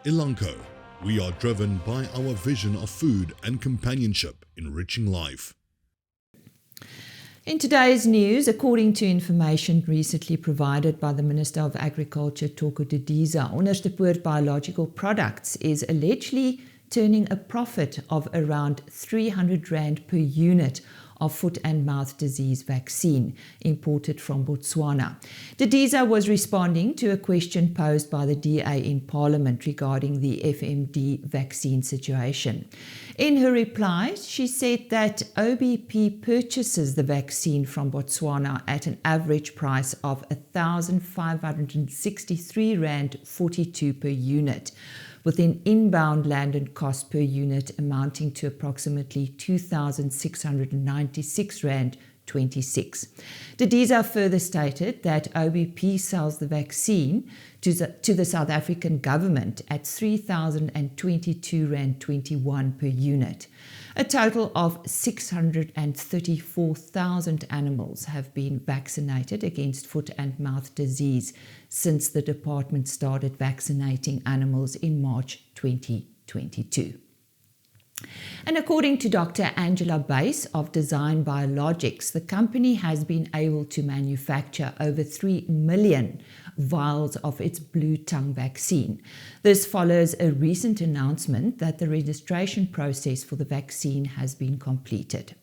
Elanco, we are driven by our vision of food and companionship, enriching life. In today's news, according to information recently provided by the Minister of Agriculture, Toko Didiza, Onderstepoort Biological Products is allegedly turning a profit of around R300 per unit of foot and mouth disease vaccine imported from Botswana. Didiza was responding to a question posed by the DA in Parliament regarding the FMD vaccine situation. In her reply, she said that OBP purchases the vaccine from Botswana at an average price of R1,563.42 per unit, with an inbound landed cost per unit amounting to approximately R2,696.26. Didiza further stated that OBP sells the vaccine to the South African government at R3,022.21 per unit. A total of 634,000 animals have been vaccinated against foot and mouth disease since the department started vaccinating animals in March 2022. And according to Dr. Angela Buys of Design Biologics, the company has been able to manufacture over 3 million vials of its blue tongue vaccine. This follows a recent announcement that the registration process for the vaccine has been completed.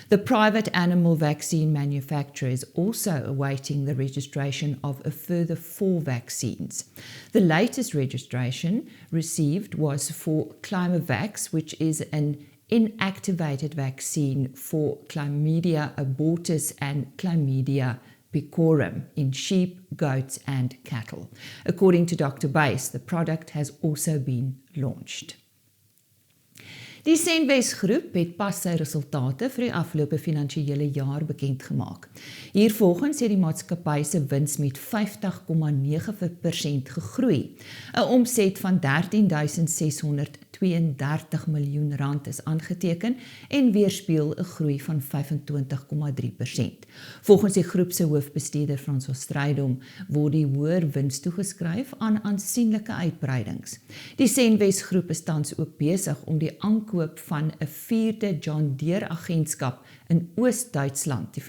The private animal vaccine manufacturer is also awaiting the registration of a further 4 vaccines. The latest registration received was for Climavax, which is an inactivated vaccine for Chlamydia abortus and Chlamydia pecorum in sheep, goats and cattle. According to Dr. Buys, the product has also been launched. Die Senwes-groep het pas sy resultate vir die afgelope finansiële jaar bekend gemaak. Hiervolgens het die maatskappy se wins met 50,9% gegroei. 'n Omset van R13,632 miljoen is aangeteken en weerspieël 'n groei van 25,3%. Volgens die groep se hoofbestuurder Frans Ostrydom word die hoër wins toegeskryf aan aansienlike uitbreidings. Die Senwes-groep is tans ook besig om die aankoop van 'n 4de John Deere agentskap in Oos-Duitsland te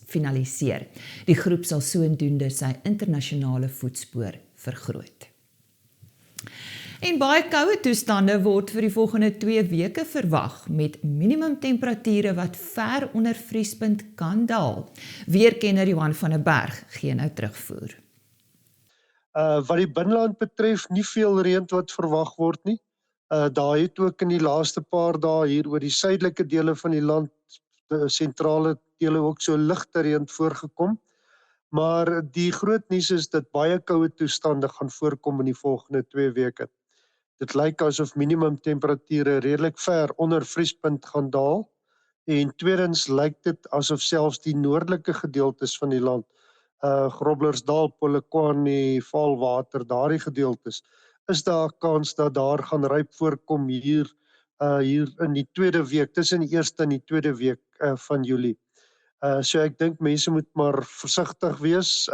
finaliseer. Die groep sal sodoende sy internasionale voetspoor vergroot. En baie koue toestande word vir die volgende 2 weke verwag, met minimumtemperature wat ver onder vriespunt kan daal. Weerkenner Johan van der Berg gee nou terugvoer. Wat die binneland betref, nie veel reën wat verwag word nie. Daar het ook in die laaste paar dae hier oor die suidelike dele van die land, die sentrale dele ook so ligte reën voorgekom. Maar die groot nuus is dat baie koue toestande gaan voorkom in die volgende 2 weke. Dit lyk asof minimumtemperature redelik ver onder vriespunt gaan daal. En tweedens lyk dit asof selfs die noordelike gedeeltes van die land, Groblersdal, Polokwane, Valwater, daardie gedeeltes, is daar 'n kans dat daar gaan ryp voorkom hier in die tweede week, tussen die eerste en die tweede week van Julie. So ek dink mense moet maar versigtig wees.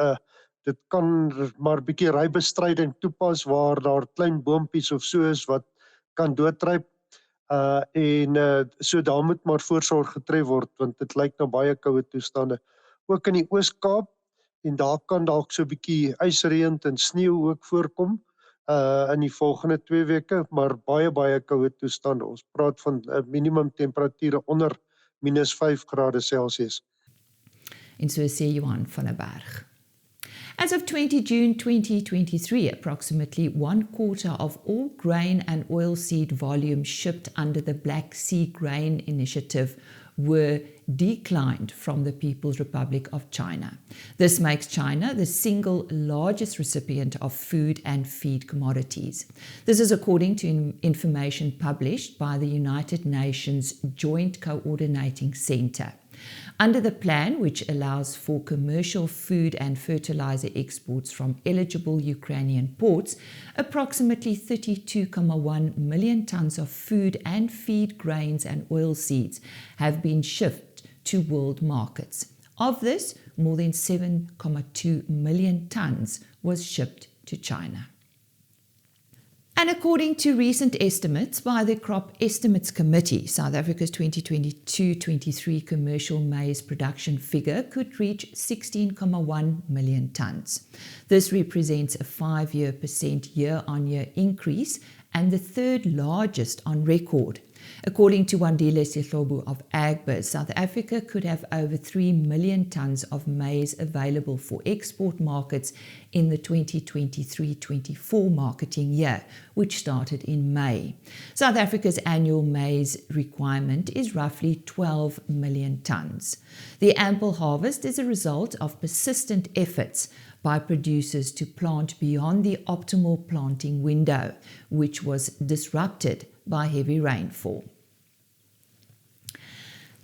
Dit kan maar 'n bietjie rybestryding toepas waar daar klein boompies of so is wat kan doodryp. So daar moet maar voorsorg getref word, want dit lyk na baie koue toestande. Ook in die Oos-Kaap, en daar kan dalk so 'n bietjie ysreën en sneeu ook voorkom in die volgende 2 weke, maar baie koue toestande. Ons praat van minimum temperature onder -5°C. En so sê Johan van der Berg. As of 20 June 2023, approximately 1/4 of all grain and oilseed volumes shipped under the Black Sea Grain Initiative were declined from the People's Republic of China. This makes China the single largest recipient of food and feed commodities. This is according to information published by the United Nations Joint Coordinating Center. Under the plan, which allows for commercial food and fertilizer exports from eligible Ukrainian ports, approximately 32,1 million tons of food and feed grains and oilseeds have been shipped to world markets. Of this, more than 7,2 million tons was shipped to China. And according to recent estimates by the Crop Estimates Committee, South Africa's 2022-23 commercial maize production figure could reach 16.1 million tonnes. This represents a 5% year-on-year increase and the third largest on record. According to Wandile Sihlobo of Agbiz, South Africa could have over 3 million tonnes of maize available for export markets in the 2023-24 marketing year, which started in May. South Africa's annual maize requirement is roughly 12 million tonnes. The ample harvest is a result of persistent efforts by producers to plant beyond the optimal planting window, which was disrupted by heavy rainfall.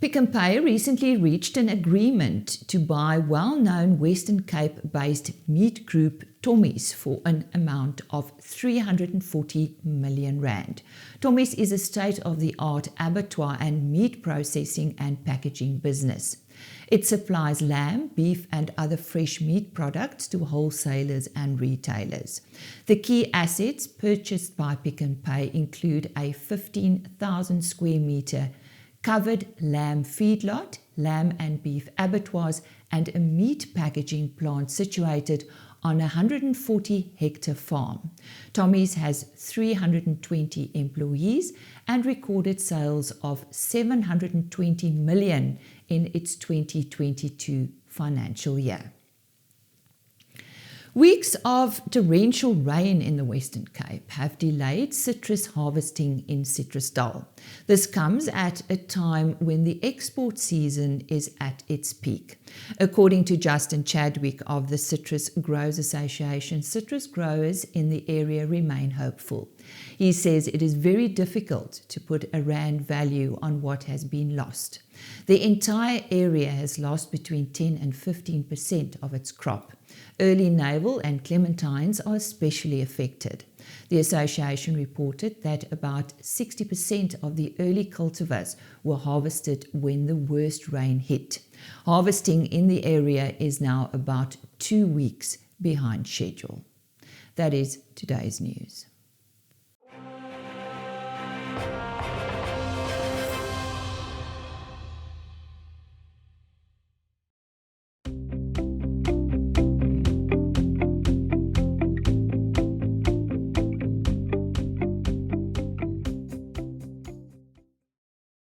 Pick n Pay recently reached an agreement to buy well-known Western Cape-based meat group Tomis for an amount of 340 million rand. Tomis is a state-of-the-art abattoir and meat processing and packaging business. It supplies lamb, beef and other fresh meat products to wholesalers and retailers. The key assets purchased by Pick n Pay include a 15,000 square metre covered lamb feedlot, lamb and beef abattoirs and a meat packaging plant situated on a 140-hectare farm. Tomis has 320 employees and recorded sales of 720 million in its 2022 financial year. Weeks of torrential rain in the Western Cape have delayed citrus harvesting in Citrusdal. This comes at a time when the export season is at its peak. According to Justin Chadwick of the Citrus Growers Association, citrus growers in the area remain hopeful. He says it is very difficult to put a rand value on what has been lost. The entire area has lost between 10 and 15% of its crop. Early navel and clementines are especially affected. The association reported that about 60% of the early cultivars were harvested when the worst rain hit. Harvesting in the area is now about 2 weeks behind schedule. That is today's news.